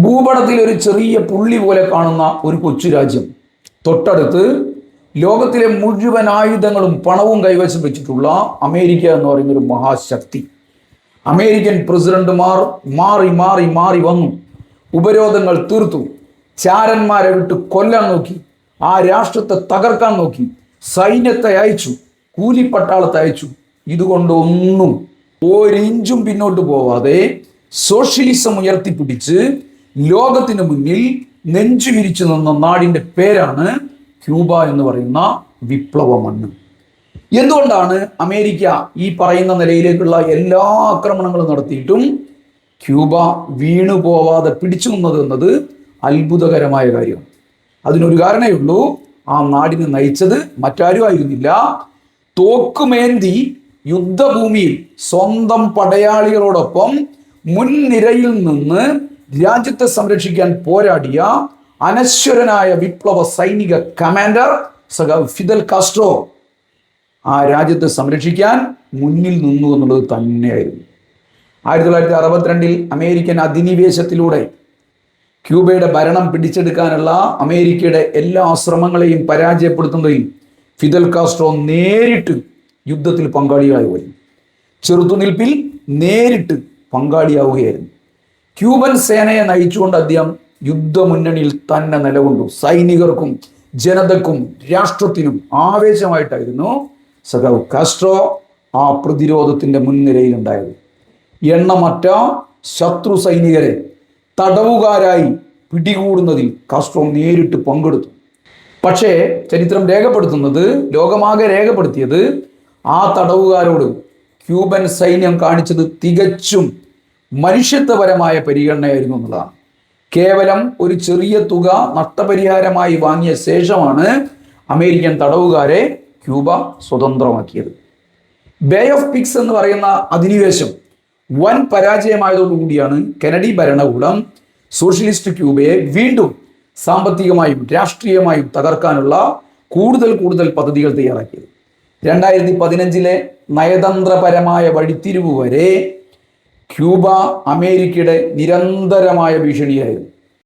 ഭൂപടത്തിൽ ഒരു ചെറിയ പുള്ളി പോലെ കാണുന്ന ഒരു കൊച്ചു രാജ്യം, തൊട്ടടുത്ത് ലോകത്തിലെ മുഴുവൻ ആയുധങ്ങളും പണവും കൈവശം വെച്ചിട്ടുള്ള അമേരിക്ക എന്ന് പറയുന്ന ഒരു മഹാശക്തി. അമേരിക്കൻ പ്രസിഡന്റുമാർ മാറി മാറി മാറി വന്നു, ഉപരോധങ്ങൾ തീർത്തു, ചാരന്മാരെ വിട്ട് കൊല്ലാൻ നോക്കി, ആ രാഷ്ട്രത്തെ തകർക്കാൻ നോക്കി, സൈന്യത്തെ അയച്ചു, കൂലിപ്പട്ടാളത്തെ അയച്ചു. ഇതുകൊണ്ടൊന്നും ഒരിഞ്ചും പിന്നോട്ട് പോവാതെ സോഷ്യലിസം ഉയർത്തിപ്പിടിച്ച് ലോകത്തിന് മുന്നിൽ നെഞ്ചു വിരിച്ചു നിന്ന നാടിന്റെ പേരാണ് ക്യൂബ എന്ന് പറയുന്ന വിപ്ലവ മണ്ണ്. എന്തുകൊണ്ടാണ് അമേരിക്ക ഈ പറയുന്ന നിലയിലേക്കുള്ള എല്ലാ ആക്രമണങ്ങളും നടത്തിയിട്ടും ക്യൂബ വീണു പോവാതെ പിടിച്ചു നിന്നത് എന്നത് അത്ഭുതകരമായ കാര്യമാണ്. അതിനൊരു കാരണമേ ഉള്ളൂ, ആ നാടിനെ നയിച്ചത് മറ്റാരും ആയിരുന്നില്ല, തോക്കുമേന്തി യുദ്ധഭൂമിയിൽ സ്വന്തം പടയാളികളോടൊപ്പം മുൻനിരയിൽ നിന്ന് രാജ്യത്തെ സംരക്ഷിക്കാൻ പോരാടിയ അനശ്വരനായ വിപ്ലവ സൈനിക കമാൻഡർ ഫിദൽ കാസ്ട്രോ ആ രാജ്യത്തെ സംരക്ഷിക്കാൻ മുന്നിൽ നിന്നു എന്നുള്ളത് തന്നെയായിരുന്നു. 1962 അമേരിക്കൻ അധിനിവേശത്തിലൂടെ ക്യൂബയുടെ ഭരണം പിടിച്ചെടുക്കാനുള്ള അമേരിക്കയുടെ എല്ലാ ശ്രമങ്ങളെയും പരാജയപ്പെടുത്തുന്നതിൽ ഫിദൽ കാസ്ട്രോ നേരിട്ട് യുദ്ധത്തിൽ പങ്കാളിയായി വരും. ചെറുത്തുനിൽപ്പിൽ നേരിട്ട് പങ്കാളിയാവുകയായിരുന്നു. ക്യൂബൻ സേനയെ നയിച്ചുകൊണ്ട് അദ്ദേഹം യുദ്ധമുന്നണിയിൽ തന്നെ നിലകൊണ്ടു. സൈനികർക്കും ജനതക്കും രാഷ്ട്രത്തിനും ആവേശമായിട്ടായിരുന്നു സഖാവ് കാസ്ട്രോ ആ പ്രതിരോധത്തിന്റെ മുൻനിരയിൽ ഉണ്ടായത്. എണ്ണമറ്റ ശത്രു സൈനികരെ തടവുകാരായി പിടികൂടുന്നതിൽ കാസ്ട്രോ നേരിട്ട് പങ്കെടുത്തു. പക്ഷേ ചരിത്രം രേഖപ്പെടുത്തുന്നത്, ലോകമാകെ രേഖപ്പെടുത്തിയത്, ആ തടവുകാരോട് ക്യൂബൻ സൈന്യം കാണിച്ചത് തികച്ചും മനുഷ്യത്വപരമായ പരിഗണനയായിരുന്നു എന്നുള്ളതാണ്. കേവലം ഒരു ചെറിയ തുക നഷ്ടപരിഹാരമായി വാങ്ങിയ ശേഷമാണ് അമേരിക്കൻ തടവുകാരെ ക്യൂബ സ്വതന്ത്രമാക്കിയത്. ബേ ഓഫ് പിഗ്സ് എന്ന് പറയുന്ന അധിനിവേശം വൻ പരാജയമായതോടുകൂടിയാണ് കെനഡി ഭരണകൂടം സോഷ്യലിസ്റ്റ് ക്യൂബയെ വീണ്ടും സാമ്പത്തികമായും രാഷ്ട്രീയമായും തകർക്കാനുള്ള കൂടുതൽ പദ്ധതികൾ തയ്യാറാക്കിയത്. 2015 നയതന്ത്രപരമായ വഴിത്തിരിവ് വരെ ക്യൂബ അമേരിക്കയുടെ നിരന്തരമായ ഭീഷണിയായിരുന്നു.